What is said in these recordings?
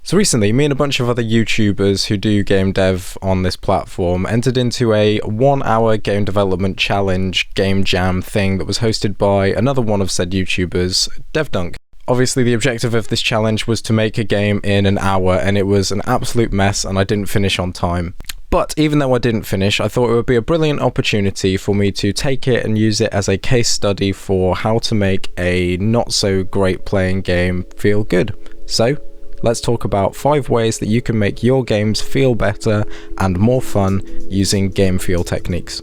So recently, me and a bunch of other YouTubers who do game dev on this platform entered into a 1-hour game development challenge game jam thing that was hosted by another one of said YouTubers, DevDunk. Obviously, the objective of this challenge was to make a game in an hour, and it was an absolute mess, and I didn't finish on time. But even though I didn't finish, I thought it would be a brilliant opportunity for me to take it and use it as a case study for how to make a not so great playing game feel good. So, let's talk about 5 ways that you can make your games feel better and more fun using game feel techniques.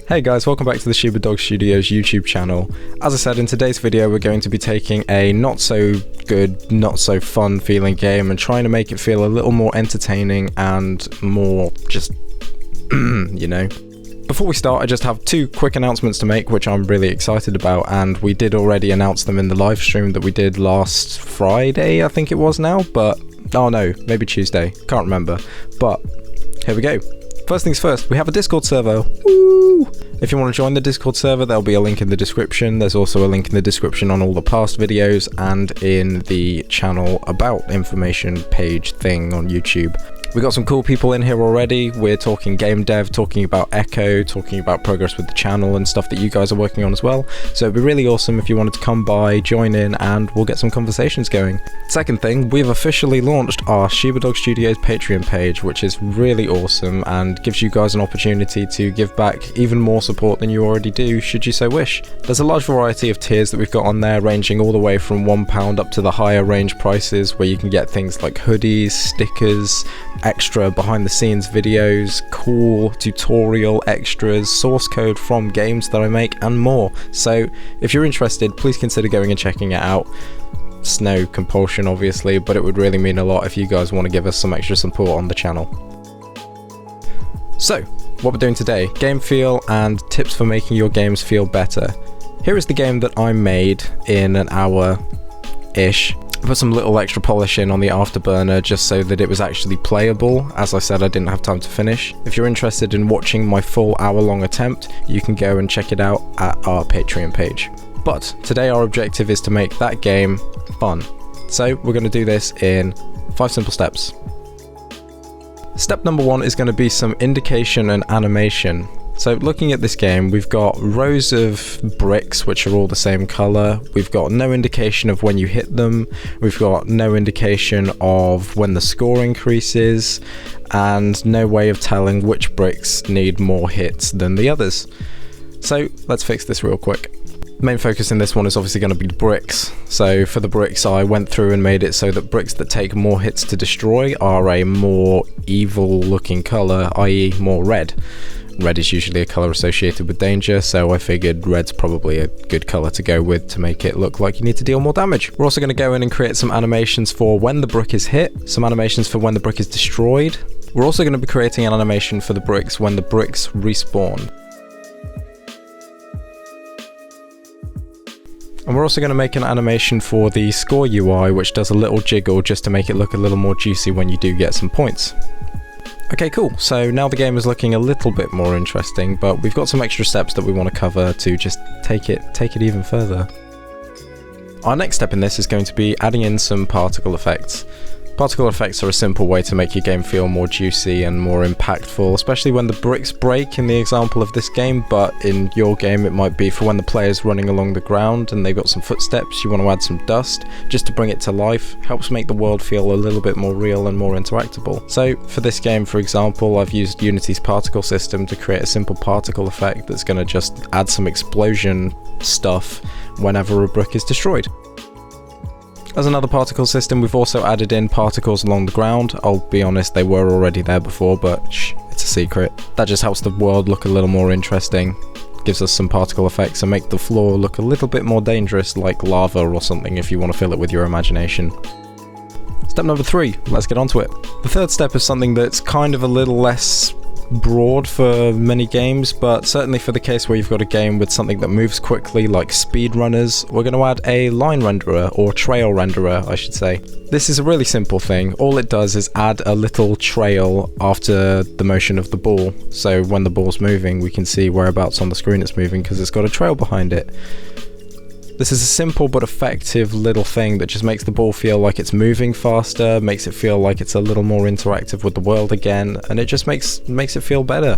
Hey guys, welcome back to the Shiba Dog Studios YouTube channel. As I said, in today's video we're going to be taking a not so good, not so fun feeling game and trying to make it feel a little more entertaining and more just, you know. Before we start, I just have 2 quick announcements to make, which I'm really excited about, and we did already announce them in the live stream that we did last Friday, I think it was now, but, oh no, maybe Tuesday, can't remember, but here we go. First things first, we have a Discord server. Woo! If you want to join the Discord server, there'll be a link in the description. There's also a link in the description on all the past videos and in the channel about information page thing on YouTube. We got some cool people in here already. We're talking game dev, talking about Echo, talking about progress with the channel and stuff that you guys are working on as well. So it'd be really awesome if you wanted to come by, join in, and we'll get some conversations going. Second thing, we've officially launched our Shiba Dog Studios Patreon page, which is really awesome and gives you guys an opportunity to give back even more support than you already do, should you so wish. There's a large variety of tiers that we've got on there, ranging all the way from £1 up to the higher range prices, where you can get things like hoodies, stickers, extra behind the scenes videos, cool tutorial extras, source code from games that I make, and more. So if you're interested, please consider going and checking it out. It's no compulsion obviously, but it would really mean a lot if you guys want to give us some extra support on the channel. So what we're doing today, game feel and tips for making your games feel better. Here is the game that I made in an hour-ish. I put some little extra polish in on the afterburner just so that it was actually playable. As I said, I didn't have time to finish. If you're interested in watching my full hour-long attempt, you can go and check it out at our Patreon page. But today our objective is to make that game fun. So we're going to do this in 5 simple steps. Step number 1 is going to be some indication and animation. So looking at this game, we've got rows of bricks which are all the same color. We've got no indication of when you hit them. We've got no indication of when the score increases, and no way of telling which bricks need more hits than the others. So let's fix this real quick. The main focus in this one is obviously going to be the bricks. So for the bricks, I went through and made it so that bricks that take more hits to destroy are a more evil looking color, i.e. more red. Red is usually a colour associated with danger, so I figured red's probably a good colour to go with to make it look like you need to deal more damage. We're also going to go in and create some animations for when the brick is hit, some animations for when the brick is destroyed. We're also going to be creating an animation for the bricks when the bricks respawn. And we're also going to make an animation for the score UI, which does a little jiggle just to make it look a little more juicy when you do get some points. Okay, cool. So now the game is looking a little bit more interesting, but we've got some extra steps that we want to cover to just take it even further. Our next step in this is going to be adding in some particle effects. Particle effects are a simple way to make your game feel more juicy and more impactful, especially when the bricks break in the example of this game, but in your game it might be for when the player's running along the ground and they've got some footsteps, you want to add some dust just to bring it to life. Helps make the world feel a little bit more real and more interactable. So for this game, for example, I've used Unity's particle system to create a simple particle effect that's going to just add some explosion stuff whenever a brick is destroyed. As another particle system, we've also added in particles along the ground. I'll be honest, they were already there before, but shh, it's a secret. That just helps the world look a little more interesting, gives us some particle effects and make the floor look a little bit more dangerous, like lava or something if you want to fill it with your imagination. Step number 3, let's get onto it. The third step is something that's kind of a little less broad for many games, but certainly for the case where you've got a game with something that moves quickly like speedrunners, we're going to add a line renderer, or trail renderer I should say. This is a really simple thing. All it does is add a little trail after the motion of the ball, so when the ball's moving we can see whereabouts on the screen it's moving because it's got a trail behind it. This is a simple but effective little thing that just makes the ball feel like it's moving faster, makes it feel like it's a little more interactive with the world again, and it just makes it feel better.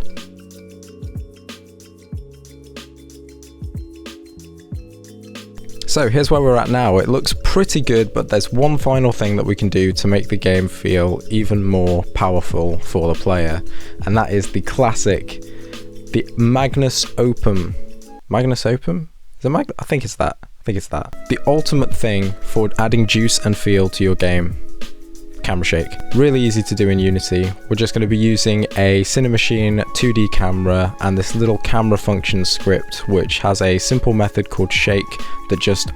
So here's where we're at now. It looks pretty good, but there's one final thing that we can do to make the game feel even more powerful for the player, and that is the classic, the Magnus Opum. Magnus Opum? Is it I think it's that. The ultimate thing for adding juice and feel to your game. Camera shake. Really easy to do in Unity. We're just going to be using a Cinemachine 2D camera and this little camera function script, which has a simple method called shake that just,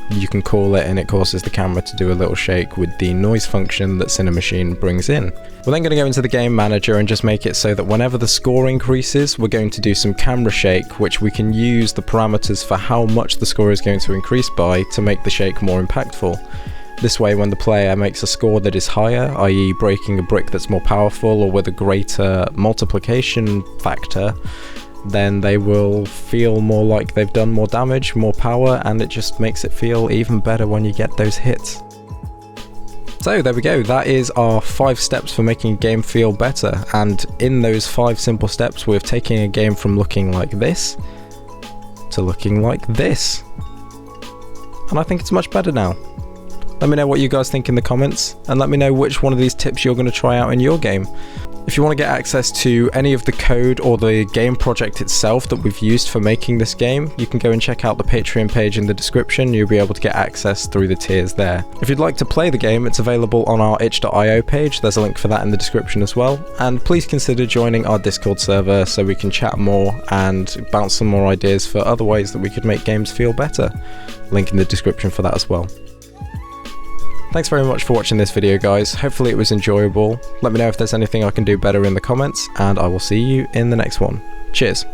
you can call it and it causes the camera to do a little shake with the noise function that Cinemachine brings in. We're then going to go into the game manager and just make it so that whenever the score increases, we're going to do some camera shake, which we can use the parameters for how much the score is going to increase by to make the shake more impactful. This way, when the player makes a score that is higher, i.e. breaking a brick that's more powerful or with a greater multiplication factor, then they will feel more like they've done more damage, more power, and it just makes it feel even better when you get those hits. So there we go, that is our 5 steps for making a game feel better, and in those 5 simple steps we're taking a game from looking like this to looking like this. And I think it's much better now. Let me know what you guys think in the comments, and let me know which one of these tips you're going to try out in your game. If you want to get access to any of the code or the game project itself that we've used for making this game, you can go and check out the Patreon page in the description. You'll be able to get access through the tiers there. If you'd like to play the game, it's available on our itch.io page. There's a link for that in the description as well. And please consider joining our Discord server so we can chat more and bounce some more ideas for other ways that we could make games feel better. Link in the description for that as well. Thanks very much for watching this video, guys. Hopefully it was enjoyable. Let me know if there's anything I can do better in the comments, and I will see you in the next one. Cheers.